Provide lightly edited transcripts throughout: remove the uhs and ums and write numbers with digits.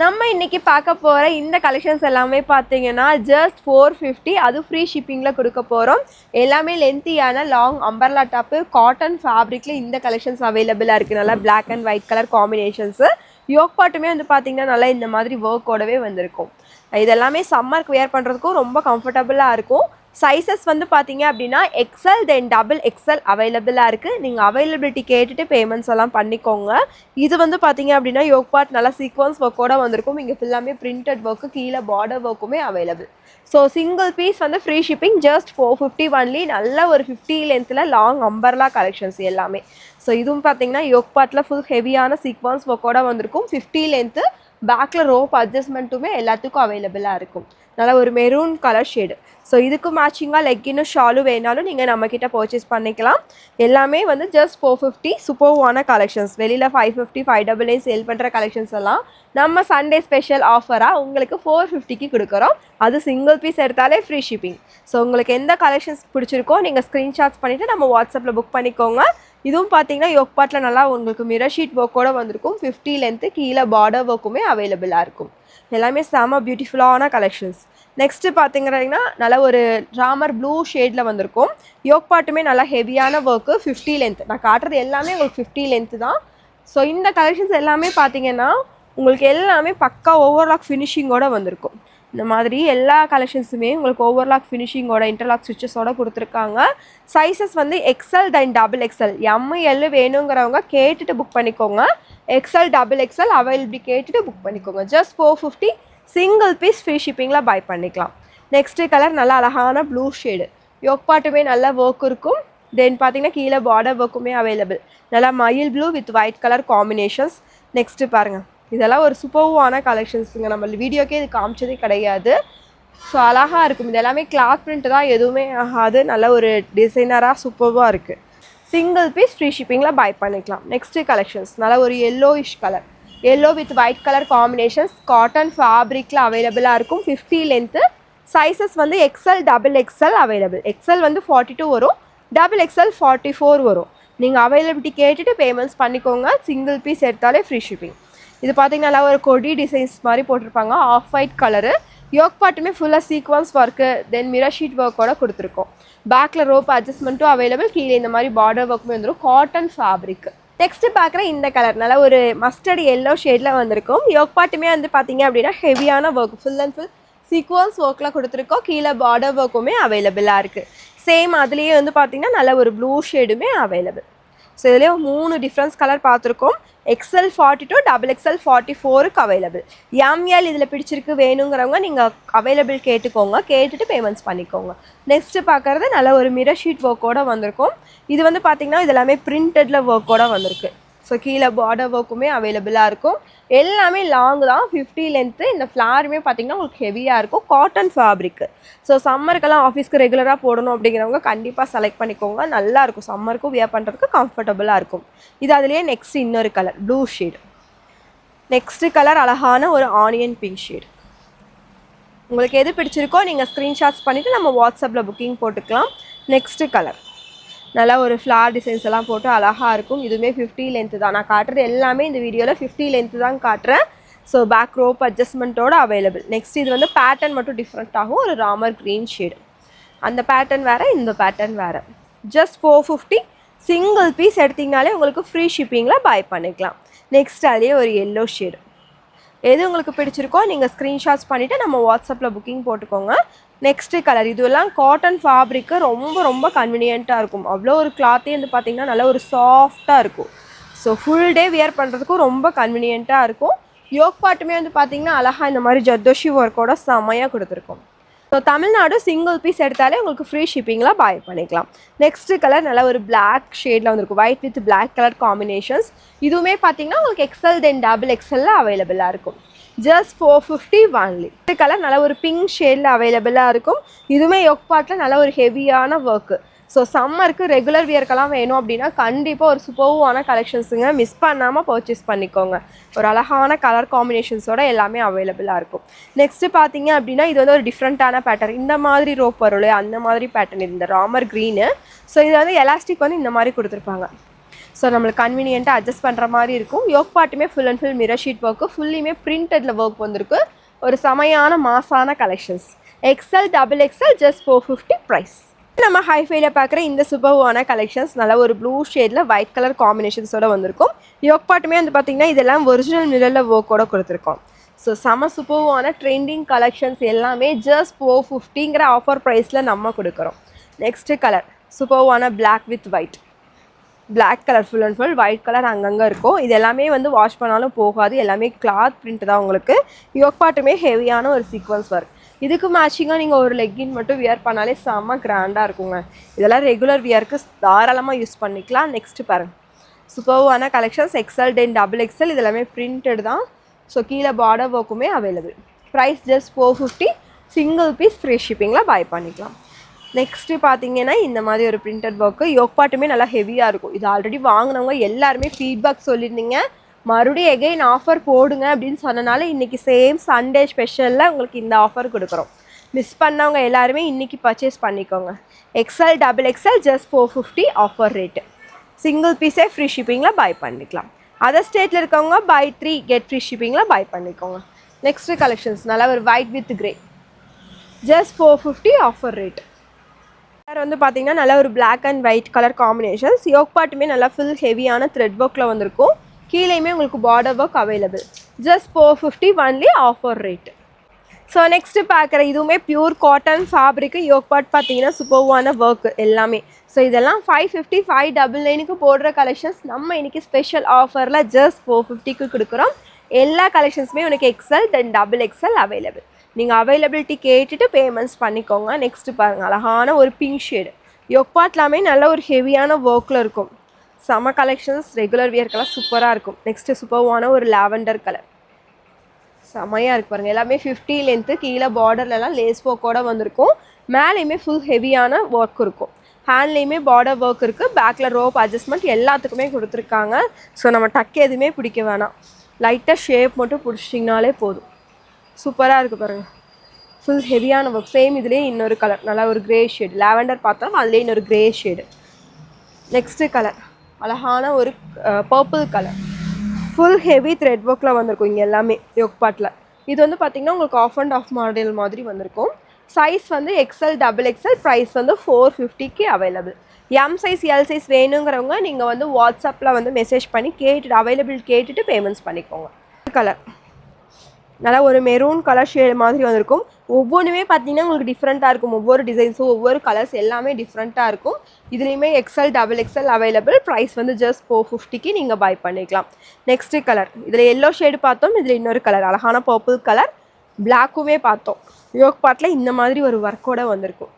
நம்ம இன்னைக்கு பார்க்க போகிற இந்த கலெக்ஷன்ஸ் எல்லாமே பார்த்தீங்கன்னா ஜஸ்ட் 450, அது ஃப்ரீ ஷிப்பிங்கில் கொடுக்க போகிறோம். எல்லாமே லென்த்தியான லாங் அம்பர்லா டாப்பு காட்டன் ஃபேப்ரிக்கில் இந்த கலெக்ஷன்ஸ் அவைலபிளாக இருக்குது. நல்லா black and white colour combinations. Yoke பாட்டுமே வந்து பார்த்திங்கன்னா நல்லா இந்த மாதிரி ஒர்க்கோடவே வந்திருக்கும். இதெல்லாமே சம்மருக்கு வேர் பண்ணுறதுக்கும் ரொம்ப கம்ஃபர்டபுளாக இருக்கும். சைஸஸ் வந்து பார்த்தீங்க அப்படின்னா எக்ஸல் தென் டபுள் எக்ஸல் அவைலபிளாக இருக்குது. நீங்கள் அவைலபிலிட்டி கேட்டுட்டு பேமெண்ட்ஸ் எல்லாம் பண்ணிக்கோங்க. இது வந்து பார்த்தீங்க அப்படின்னா யோக் பார்ட் நல்லா சீக்வன்ஸ் ஒர்க்கோடு வந்திருக்கும். இங்கே ஃபுல்லாமே பிரிண்டட் ஒர்க்கு, கீழே பார்டர் ஒர்க்குமே அவைலபிள். ஸோ சிங்கிள் பீஸ் வந்து ஃப்ரீ ஷிப்பிங், ஜஸ்ட் 450 ஒன்லி. நல்ல ஒரு 50 லென்த்தில் லாங் அம்பர்லா கலெக்ஷன்ஸ் எல்லாமே. ஸோ இதுவும் பார்த்தீங்கன்னா யோக் பார்ட்டில் ஃபுல் ஹெவியான சீக்வன்ஸ் ஒர்க்கோடு வந்திருக்கும். 50 லென்த்து, பேக்கில் ரோப் அட்ஜஸ்ட்மெண்ட்டுமே எல்லாத்துக்கும் அவைலபிளாக இருக்கும். நல்லா ஒரு மெரூன் கலர் ஷேடு. ஸோ இதுக்கு மேட்சிங்காக லெக்கினும் ஷாலும் வேணாலும் நீங்கள் நம்மக்கிட்ட பர்ச்சேஸ் பண்ணிக்கலாம். எல்லாமே வந்து ஜஸ்ட் 450 சூப்பர்வான கலெக்ஷன்ஸ். வெளியில் 550, 599 சேல் பண்ணுற கலெக்ஷன்ஸ் எல்லாம் நம்ம சண்டே ஸ்பெஷல் ஆஃபராக உங்களுக்கு 450க்கு கொடுக்குறோம். அது சிங்கிள் பீஸ் எடுத்தாலே ஃப்ரீ ஷிப்பிங். ஸோ உங்களுக்கு எந்த கலெக்ஷன்ஸ் பிடிச்சிருக்கோ நீங்கள் ஸ்க்ரீன்ஷாட்ஸ் பண்ணிவிட்டு நம்ம வாட்ஸ்அப்பில் புக் பண்ணிக்கோங்க. இதுவும் பார்த்தீங்கன்னா யோக் பார்ட்டில் நல்லா உங்களுக்கு மிரர் ஷீட் ஒர்க்கோடு வந்திருக்கும். 50 லென்த்து, கீழே பார்டர் ஒர்க்குமே அவைலபிளாக இருக்கும். எல்லாமே செம பியூட்டிஃபுல்லான கலெக்ஷன்ஸ். நெக்ஸ்ட்டு பார்த்தீங்கன்னா நல்லா ஒரு ராமர் ப்ளூ ஷேடில் வந்திருக்கும். யோக் பார்ட்டுமே நல்லா ஹெவியான ஒர்க்கு, 50 லென்த். நான் காட்டுறது எல்லாமே உங்களுக்கு 50 லென்த்து தான். ஸோ இந்த கலெக்ஷன்ஸ் எல்லாமே பார்த்தீங்கன்னா உங்களுக்கு எல்லாமே பக்கா ஓவர்லாக் ஃபினிஷிங்கோடு வந்திருக்கும். இந்த மாதிரி எல்லா கலெக்ஷன்ஸுமே உங்களுக்கு ஓவர்லாக் ஃபினிஷிங்கோட இன்டர்லாக் ஸ்டிச்சஸோடு கொடுத்துருக்காங்க. சைஸஸ் வந்து XL then double XL, M L வேணுங்கிறவங்க கேட்டுட்டு புக் பண்ணிக்கோங்க. எக்ஸல் டபுள் எக்ஸல் அவைலபிலிட்டி கேட்டுட்டு புக் பண்ணிக்கோங்க. ஜஸ்ட் 450 சிங்கிள் பீஸ் ஃப்ரீ ஷிப்பிங்கில் பை பண்ணிக்கலாம். நெக்ஸ்ட்டு கலர் நல்லா அழகான ப்ளூ ஷேடு. யோக் பார்ட்டுமே நல்லா ஒர்க் இருக்கும். தென் பார்த்தீங்கன்னா கீழே பார்டர் ஒர்க்குமே அவைலபிள். நல்லா மயில் blue with white colour combinations. Next பாருங்கள், இதெல்லாம் ஒரு சூப்பர்வான கலெக்ஷன்ஸுங்க. நம்ம வீடியோக்கே இது காமிச்சதே கிடையாது. ஸோ அழகாக இருக்கும். இது எல்லாமே கிளாத் பிரிண்ட் தான், எதுவுமே ஆகாது. நல்ல ஒரு டிசைனராக சூப்பர்வாக இருக்குது. சிங்கிள் பீஸ் ஃப்ரீ ஷிப்பிங்கில் பை பண்ணிக்கலாம். நெக்ஸ்ட்டு கலெக்ஷன்ஸ் நல்லா ஒரு yellowish colour, yellow with white colour combinations, cotton ஃபேப்ரிக்கில் அவைலபிளாக இருக்கும். 50 லென்த்து. சைஸஸ் வந்து XL double XL available. XL வந்து 42 வரும், டபுள் எக்ஸல் 44 வரும். நீங்கள் அவைலபிலிட்டி கேட்டுட்டு பேமெண்ட்ஸ் பண்ணிக்கோங்க. சிங்கிள் பீஸ் எடுத்தாலே ஃப்ரீ ஷிப்பிங். இது பார்த்தீங்கன்னா நல்லா ஒரு கொடி டிசைன்ஸ் மாதிரி போட்டிருப்பாங்க, ஆஃப் ஒயிட் கலரு. யோக் பார்ட்டுமே ஃபுல்லாக sequins work, then mirror sheet ஒர்க்கோட கொடுத்துருக்கோம். பேக்கில் ரோப் அட்ஜஸ்ட்மெண்ட்டும் அவைலபிள். கீழே இந்த மாதிரி பார்டர் ஒர்க்குமே வந்துடும். Cotton fabric. நெக்ஸ்ட்டு பார்க்குற இந்த கலர் நல்லா ஒரு மஸ்டர்ட் எல்லோ ஷேடில் வந்திருக்கும். யோக் பார்ட்டுமே வந்து பார்த்தீங்க அப்படின்னா ஹெவியான work, full and full sequence ஒர்க்கில் கொடுத்துருக்கோம். கீழே பார்டர் ஒர்க்குமே அவைலபிளாக இருக்குது. சேம் அதுலேயே வந்து பார்த்திங்கன்னா நல்ல ஒரு ப்ளூ ஷேடுமே அவைலபிள். ஸோ இதுலேயே 3 டிஃப்ரென்ஸ் கலர் பார்த்துருக்கோம். எக்ஸல் 42, டபுள் எக்ஸல் 44க்கு அவைலபிள். எம்எல் இதில் பிடிச்சிருக்கு வேணுங்கிறவங்க நீங்கள் அவைலபிள் கேட்டுக்கோங்க. கேட்டுட்டு பேமெண்ட்ஸ் பண்ணிக்கோங்க. நெக்ஸ்ட்டு பார்க்குறது நல்ல ஒரு மிரர் ஷீட் ஒர்க்கோடு வந்திருக்கும். இது வந்து பார்த்திங்கன்னா இது எல்லாமே பிரிண்டடில் ஒர்க்கோடு வந்திருக்கு. ஸோ கீழே பார்டர் ஒர்க்குமே அவைலபிளாக இருக்கும். எல்லாமே லாங் தான், 50 லென்த்து. இந்த ஃப்ளாருமே பார்த்திங்கன்னா உங்களுக்கு ஹெவியாக இருக்கும். Cotton fabric. ஸோ சம்மருக்கெல்லாம் ஆஃபீஸ்க்கு ரெகுலராக போடணும் அப்படிங்கிறவங்க கண்டிப்பாக செலக்ட் பண்ணிக்கோங்க. நல்லாயிருக்கும், சம்மருக்கும் வியர் பண்ணுறதுக்கு கம்ஃபர்டபுளாக இருக்கும். இது அதுலேயே நெக்ஸ்ட் இன்னொரு colour blue shade. Next colour அழகான ஒரு ஆனியன் பிங்க் ஷேடு. உங்களுக்கு எது பிடிச்சிருக்கோ நீங்கள் ஸ்க்ரீன்ஷாட்ஸ் பண்ணிவிட்டு நம்ம வாட்ஸ்அப்பில் புக்கிங் போட்டுக்கலாம். நெக்ஸ்ட்டு கலர் நல்லா ஒரு ஃப்ளார் டிசைன்ஸ் எல்லாம் போட்டு அழகாக இருக்கும். இதுவுமே 50 லென்த்து தான். நான் காட்டுறது எல்லாமே இந்த வீடியோவில் 50 லென்த்து தான் காட்டுறேன். ஸோ பேக் ரோப் அட்ஜஸ்ட்மெண்ட்டோடு அவைலபிள். நெக்ஸ்ட் இது வந்து பேட்டர்ன் மட்டும் டிஃப்ரெண்ட் ஆகும். ஒரு ராமர் க்ரீன் ஷேடு. அந்த பேட்டர்ன் வேறு, இந்த பேட்டர்ன் வேறு. ஜஸ்ட் 450 சிங்கிள் பீஸ் எடுத்திங்கனாலே உங்களுக்கு ஃப்ரீ ஷிப்பிங்கில் பை பண்ணிக்கலாம். நெக்ஸ்ட் அதுலேயே ஒரு எல்லோ ஷேடு. எது உங்களுக்கு பிடிச்சிருக்கோ நீங்கள் ஸ்க்ரீன்ஷாட்ஸ் பண்ணிவிட்டு நம்ம வாட்ஸ்அப்பில் புக்கிங் போட்டுக்கோங்க. நெக்ஸ்ட்டு கலர், இதுவெல்லாம் காட்டன் ஃபேப்ரிக்கு ரொம்ப ரொம்ப கன்வீனியண்ட்டாக இருக்கும். அவ்வளோ ஒரு கிளாத்தே வந்து பார்த்திங்கன்னா நல்ல ஒரு சாஃப்டாக இருக்கும். ஸோ ஃபுல் டே வியர் பண்ணுறதுக்கும் ரொம்ப கன்வீனியண்ட்டாக இருக்கும். யோக் பார்ட்டுமே வந்து பார்த்திங்கன்னா அழகாக இந்த மாதிரி ஜர்தோஷி ஒர்க்கோட செம்மையாக கொடுத்துருக்கோம். ஸோ தமிழ்நாடு சிங்கிள் பீஸ் எடுத்தாலே உங்களுக்கு ஃப்ரீ ஷிப்பிங்கில் பை பண்ணிக்கலாம். நெக்ஸ்ட்டு கலர் நல்லா ஒரு பிளாக் ஷேடில் வந்துருக்கும். White with black colour combinations. இதுவுமே பார்த்தீங்கன்னா உங்களுக்கு எக்ஸல் தென் டபுள் எக்ஸலில் அவைலபிளாக இருக்கும். Just 450 only. இந்த கலர் நல்லா ஒரு பிங்க் ஷேடில் அவைலபிளாக இருக்கும். இதுவுமே யோக் பார்ட்டில் நல்லா ஒரு ஹெவியான ஒர்க்கு. ஸோ சம்மருக்கு ரெகுலர் வியர்க்கெல்லாம் வேணும் அப்படின்னா கண்டிப்பாக ஒரு சூப்பர்வான கலெக்ஷன்ஸுங்க. மிஸ் பண்ணாமல் பர்ச்சேஸ் பண்ணிக்கோங்க. ஒரு அழகான கலர் காம்பினேஷன்ஸோட எல்லாமே அவைலபிளாக இருக்கும். நெக்ஸ்ட்டு பார்த்தீங்க அப்படின்னா இது வந்து ஒரு டிஃப்ரெண்ட்டான பேட்டர்ன். இந்த மாதிரி ரோப் வரும், அந்த மாதிரி பேட்டர்ன். இந்த ராமர் க்ரீனு. ஸோ இது வந்து எலாஸ்டிக் வந்து இந்த மாதிரி கொடுத்துருப்பாங்க. ஸோ நம்மளுக்கு கன்வீனியண்ட்டாக அட்ஜஸ்ட் பண்ணுற மாதிரி இருக்கும். யோக் பார்ட்டுமே full and full mirror sheet work, ஃபுல்லியுமே பிரிண்டடில் ஒர்க் வந்திருக்கு. ஒரு செமையான மாசான கலெக்ஷன்ஸ். XL double XL just 450 price. நம்ம ஹைஃபைல பார்க்குற இந்த சூப்பர்வான கலெக்ஷன்ஸ் நல்ல ஒரு ப்ளூ ஷேடில் ஒயிட் கலர் காம்பினேஷன்ஸோட வந்திருக்கும். யோக் பார்ட்டுமே வந்து பார்த்திங்கன்னா இதெல்லாம் ஒரிஜினல் மிரரில் ஒர்க்கோட கொடுத்துருக்கோம். ஸோ செம சூப்பர்வான ட்ரெண்டிங் கலெக்ஷன்ஸ் எல்லாமே ஜஸ்ட் 450ங்கிற ஆஃபர் ப்ரைஸில் நம்ம கொடுக்குறோம். நெக்ஸ்ட்டு கலர் சூப்பர்வான black with white. Black colour full and full white colour அங்கங்கே இருக்கும். இது எல்லாமே வந்து வாஷ் பண்ணாலும் போகாது. எல்லாமே கிளாத் பிரிண்ட் தான் உங்களுக்கு. யோக் பார்ட்டுமே ஹெவியான ஒரு சீக்வன்ஸ் ஒர்க். இதுக்கு மேட்சிங்காக நீங்கள் ஒரு லெக்கின் மட்டும் வியர் பண்ணாலே செம்ம கிராண்டாக இருக்குங்க. இதெல்லாம் ரெகுலர் வியருக்கு தாராளமாக யூஸ் பண்ணிக்கலாம். நெக்ஸ்ட்டு பாருங்கள் சூப்பர்வான collections XL then double XL இது எல்லாமே பிரிண்டட் தான். ஸோ கீழே பார்டர் ஒர்க்குமே available. Price just 450. Single piece free ஷிப்பிங்கில் பை பண்ணிக்கலாம். நெக்ஸ்ட்டு பார்த்தீங்கன்னா இந்த மாதிரி ஒரு பிரிண்டட் ஒர்க்கு. யோக் பார்ட்டுமே நல்லா ஹெவியாக இருக்கும். இது ஆல்ரெடி வாங்கினவங்க எல்லாருமே ஃபீட்பேக் சொல்லியிருந்தீங்க, மறுபடியும் எகைன் ஆஃபர் போடுங்க அப்படின்னு சொன்னனால இன்றைக்கி சேம் சண்டே ஸ்பெஷலில் உங்களுக்கு இந்த ஆஃபர் கொடுக்குறோம். மிஸ் பண்ணவங்க எல்லாருமே இன்றைக்கி பர்ச்சேஸ் பண்ணிக்கோங்க. XL double XL just 450 offer rate. Single பீஸே ஃப்ரீ ஷிப்பிங்கில் பை பண்ணிக்கலாம். அதர் ஸ்டேட்டில் இருக்கவங்க பை 3 கெட் ஃப்ரீ ஷிப்பிங்கில் பை பண்ணிக்கோங்க. நெக்ஸ்ட்டு கலெக்ஷன்ஸ் நல்லா ஒரு white with grey just 450 offer rate. Colour வந்து பார்த்தீங்கன்னா நல்லா ஒரு black and white colour combinations. Yoke பார்ட்டுமே நல்லா ஃபுல் ஹெவியான த்ரெட் ஒர்க்கில் வந்திருக்கும். கீழேயுமே உங்களுக்கு border work available. Just 450 only offer rate. So next பார்க்குற இதுவுமே pure cotton fabric. Yoke part பார்த்தீங்கன்னா சூப்பர்வான ஒர்க் எல்லாமே. ஸோ இதெல்லாம் 550 599க்கு போடுற கலெக்ஷன்ஸ் நம்ம இன்றைக்கி ஸ்பெஷல் ஆஃபரில் ஜஸ்ட் 450க்கு கொடுக்குறோம். எல்லா கலெக்ஷன்ஸுமே உனக்கு எக்ஸ்எல் தென் டபுள் எக்ஸ்எல் அவைலபிள். நீங்கள் அவைலபிலிட்டி கேட்டுட்டு பேமெண்ட்ஸ் பண்ணிக்கோங்க. நெக்ஸ்ட்டு பாருங்கள் அழகான ஒரு பிங்க் ஷேடு. யோக் பார்ட்லாமே நல்ல ஒரு ஹெவியான ஒர்க்கில் இருக்கும். செம கலெக்ஷன்ஸ் ரெகுலர் வியர்க்கெல்லாம் சூப்பராக இருக்கும். நெக்ஸ்ட்டு சூப்பர்வான ஒரு லாவெண்டர் கலர் செமையாக இருக்கு பாருங்கள். எல்லாமே 50 லென்த்து. கீழே பார்டர்லலாம் லேஸ் ஒர்க்கோடு வந்திருக்கும். மேலேயுமே ஃபுல் ஹெவியான ஒர்க் இருக்கும். ஹேண்ட்லேயுமே பார்டர் ஒர்க் இருக்குது. பேக்கில் ரோப் அட்ஜஸ்ட்மெண்ட் எல்லாத்துக்குமே கொடுத்துருக்காங்க. ஸோ நம்ம டக்கு எதுவுமே பிடிக்க வேணாம், லைட்டாக ஷேப் மட்டும் பிடிச்சிட்டிங்கனாலே போதும். சூப்பராக இருக்குது பாருங்கள். ஃபுல் ஹெவியான ஒர்க். சேம் இதுலேயே இன்னொரு கலர் நல்லா ஒரு கிரே ஷேடு. லாவெண்டர் பார்த்தோம், அதுலேயே இன்னொரு கிரே ஷேடு. நெக்ஸ்ட்டு கலர் அழகான ஒரு purple colour. Full heavy thread ஒர்க்கில் வந்திருக்கும் இங்கே எல்லாமே யோக் பார்ட்டில். இது வந்து பார்த்திங்கன்னா உங்களுக்கு ஆஃப் அண்ட் ஆஃப் மாடல் மாதிரி வந்திருக்கும். சைஸ் வந்து எக்ஸ்எல் டபுள் எக்ஸ்எல். ப்ரைஸ் வந்து 450க்கு available. M size L size வேணுங்கிறவங்க நீங்கள் வந்து வாட்ஸ்அப்பில் வந்து மெசேஜ் பண்ணி கேட்டுட்டு அவைலபிள் கேட்டுட்டு பேமெண்ட்ஸ் பண்ணிக்கோங்க. கலர் நல்லா ஒரு மெரூன் கலர் ஷேடு மாதிரி வந்திருக்கும். ஒவ்வொன்றுமே பார்த்தீங்கன்னா உங்களுக்கு டிஃப்ரெண்ட்டாக இருக்கும். ஒவ்வொரு டிசைன்ஸும் ஒவ்வொரு கலர்ஸ் எல்லாமே டிஃப்ரெண்ட்டாக இருக்கும். இதுலேயுமே XL double XL available. Price வந்து ஜஸ்ட் 450க்கு நீங்கள் பை பண்ணிக்கலாம். நெக்ஸ்ட்டு கலர் இதில் எல்லோ ஷேடு பார்த்தோம். இதில் இன்னொரு கலர் அழகான பர்பிள் கலர். பிளாக்குமே பார்த்தோம். யோக் பார்ட்டில் இந்த மாதிரி ஒரு ஒர்க்கோட வந்திருக்கும்.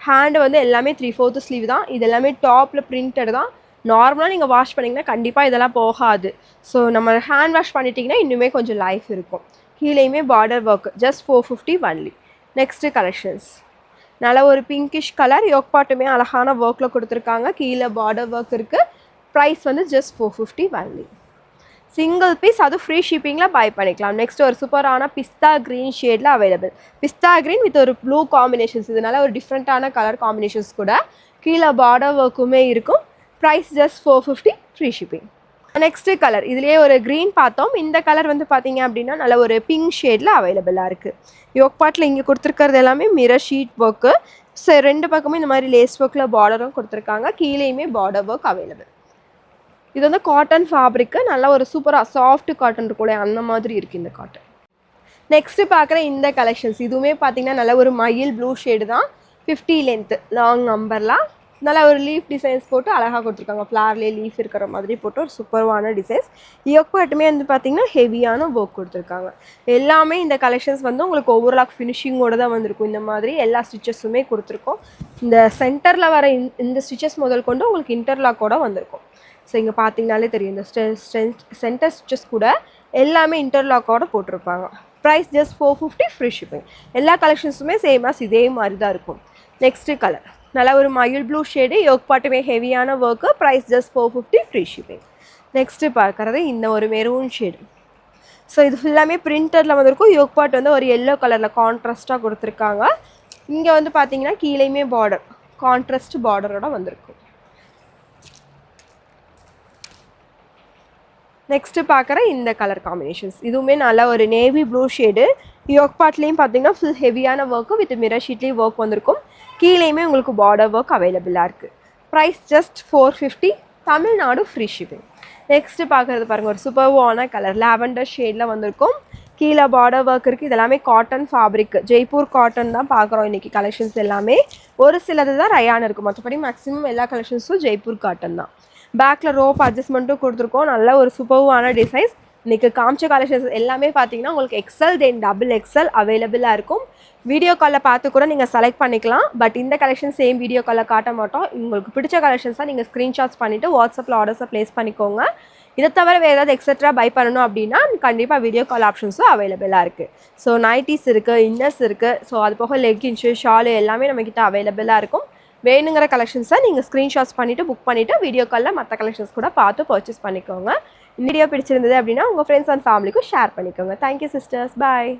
ஹேண்டு வந்து எல்லாமே 3/4 ஸ்லீவ் தான். இது எல்லாமே டாப்பில் பிரிண்டட் தான். நார்மலாக நீங்கள் வாஷ் பண்ணிங்கன்னா கண்டிப்பாக இதெல்லாம் போகாது. ஸோ நம்ம ஹேண்ட் வாஷ் பண்ணிட்டீங்கன்னா இன்னுமே கொஞ்சம் லைஃப் இருக்கும். கீழேயுமே border work just 450 only. Next collections நல்லா ஒரு பிங்கிஷ் கலர். யோக் பார்ட்டுமே அழகான ஒர்க்கில் கொடுத்துருக்காங்க. கீழே பார்டர் ஒர்க் இருக்குது. ப்ரைஸ் வந்து ஜஸ்ட் 450 ஒன்லி. சிங்கிள் பீஸ் அது ஃப்ரீ ஷிப்பிங்கில் பை பண்ணிக்கலாம். நெக்ஸ்ட் ஒரு சூப்பரான பிஸ்தா க்ரீன் ஷேடில் அவைலபிள். பிஸ்தா க்ரீன் வித் ஒரு ப்ளூ காம்பினேஷன்ஸ். இதனால ஒரு டிஃப்ரெண்ட்டான கலர் காம்பினேஷன்ஸ் கூட. கீழே பார்டர் ஒர்க்குமே இருக்கும். Price just 450 free shipping. Next colour இதுலேயே ஒரு க்ரீன் பார்த்தோம். இந்த கலர் வந்து பார்த்தீங்க அப்படின்னா நல்ல ஒரு பிங்க் ஷேடில் அவைலபிளாக இருக்குது. யோக் பார்ட்டில் இங்கே கொடுத்துருக்கிறது எல்லாமே மிரர் ஷீட் ஒர்க்கு. ஸோ ரெண்டு பக்கமும் இந்த மாதிரி லேஸ் ஒர்க்கில் பார்டரும் கொடுத்துருக்காங்க. கீழேயுமே பார்டர் ஒர்க் அவைலபிள். இது வந்து காட்டன் ஃபேப்ரிக்கு. நல்லா ஒரு சூப்பராக சாஃப்ட் காட்டன் இருக்கும்ல அந்த மாதிரி இருக்குது இந்த காட்டன். நெக்ஸ்ட்டு பார்க்குற இந்த கலெக்ஷன்ஸ் இதுவுமே பார்த்தீங்கன்னா நல்ல ஒரு மயில் ப்ளூ ஷேடு தான். 50 லென்த்து லாங் நம்பர்லாம் நல்லா ஒரு லீஃப் டிசைன்ஸ் போட்டு அழகாக கொடுத்துருக்காங்க. ஃப்ளார்லேயே லீஃப் இருக்கிற மாதிரி போட்டு ஒரு சூப்பர்வான டிசைன்ஸ். யோக் பார்ட்டுமே வந்து பார்த்திங்கன்னா ஹெவியான ஒர்க் கொடுத்துருக்காங்க. எல்லாமே இந்த கலெக்ஷன்ஸ் வந்து உங்களுக்கு ஓவரால் ஃபினிஷிங்கோடு தான் வந்திருக்கும். இந்த மாதிரி எல்லா ஸ்டிச்சஸுமே கொடுத்துருக்கோம். இந்த சென்டரில் வர இந்த ஸ்டிச்சஸ் முதல் கொண்டு உங்களுக்கு இன்டர்லாக்கோட வந்திருக்கும். ஸோ இங்கே பார்த்தீங்கனாலே தெரியும் இந்த சென்டர் ஸ்டிச்சஸ் கூட எல்லாமே இன்டர்லாக்கோட போட்டிருப்பாங்க. Price just 450 free shipping. எல்லா கலெக்ஷன்ஸுமே சேமாக இதே மாதிரி தான் இருக்கும். நெக்ஸ்ட்டு கலர் நல்லா ஒரு மயில் ப்ளூ ஷேடு. யோக் பார்ட்டுமே ஹெவியான work. Price just 450 free shipping. Next பார்க்குறது இந்த ஒரு மெரூன் ஷேடு. ஸோ இது ஃபுல்லாமே பிரிண்டடில் வந்திருக்கும். யோக் பார்ட் வந்து ஒரு எல்லோ கலரில் கான்ட்ராஸ்ட்டாக கொடுத்துருக்காங்க. இங்கே வந்து பார்த்தீங்கன்னா கீழேயுமே பார்டர் கான்ட்ராஸ்ட் பார்டரோட வந்திருக்கும். நெக்ஸ்ட்டு பார்க்குற இந்த கலர் காம்பினேஷன்ஸ் இதுவுமே நல்லா ஒரு நேவி ப்ளூ ஷேடு. யோக் பார்ட்லேயும் பார்த்தீங்கன்னா ஃபுல் ஹெவியான ஒர்க்கு வித் மிரர் ஷீட்லேயும் ஒர்க் வந்திருக்கும். கீழேயுமே உங்களுக்கு பார்டர் ஒர்க் அவைலபிளாக இருக்குது. Price just 450, Tamil Nadu free shipping. Next பார்க்குறது பாருங்கள், ஒரு சூப்பர்வான கலர் லாவெண்டர் ஷேடில் வந்திருக்கும். கீழே பார்டர் ஒர்க் இருக்குது. இதெல்லாமே காட்டன் ஃபேப்ரிக், ஜெய்ப்பூர் காட்டன் தான் பார்க்குறோம் இன்றைக்கி கலெக்ஷன்ஸ் எல்லாமே. ஒரு சிலது தான் ரயான் இருக்குது, மற்றபடி மேக்ஸிமம் எல்லா கலெக்ஷன்ஸும் ஜெய்ப்பூர் காட்டன் தான். பேக்கில் ரோப் அட்ஜஸ்ட்மெண்ட்டும் கொடுத்துருக்கோம். நல்ல ஒரு சூப்பர்வான டிசைன்ஸ். இன்றைக்கி காமிச்ச கலெக்ஷன்ஸ் எல்லாமே பார்த்தீங்கன்னா உங்களுக்கு எக்ஸல் தென் டபுள் எக்ஸல் அவைலபிளாக இருக்கும். வீடியோ காலில் பார்த்து கூட நீங்கள் செலக்ட் பண்ணிக்கலாம். பட் இந்த கலெக்ஷன் சேம் வீடியோ காலில் காட்ட மாட்டோம். உங்களுக்கு பிடிச்ச கலெக்ஷன்ஸாக நீங்கள் ஸ்க்ரீன்ஷாட்ஸ் பண்ணிவிட்டு வாட்ஸ்அப்பில் ஆர்டர்ஸை ப்ளேஸ் பண்ணிக்கோங்க. இதை தவிர வேறு ஏதாவது எக்ஸட்ரா பை பண்ணணும் அப்படின்னா கண்டிப்பாக வீடியோ கால் ஆப்ஷன்ஸும் அவைலபிளாக இருக்குது. ஸோ நைட்டிஸ் இருக்குது, இன்னர்ஸ் இருக்குது. ஸோ அது போக லெக்கின்ஸு, ஷாலு எல்லாமே நம்மக்கிட்ட அவைலபிளாக இருக்கும். வேணுங்கிற கலெக்ஷன்ஸை நீங்கள் ஸ்க்ரீன்ஷாட்ஸ் பண்ணிவிட்டு புக் பண்ணிவிட்டு வீடியோ காலில் மற்ற கலெக்ஷன்ஸ் கூட பார்த்து பர்ச்சேஸ் பண்ணிக்கோங்க. வீடியோ பிடிச்சிருந்தது அப்படின்னா உங்கள் ஃப்ரெண்ட்ஸ் அண்ட் ஃபேமிலிக்கும் ஷேர் பண்ணிக்கோங்க. தேங்க்யூ சிஸ்டர்ஸ், பாய்.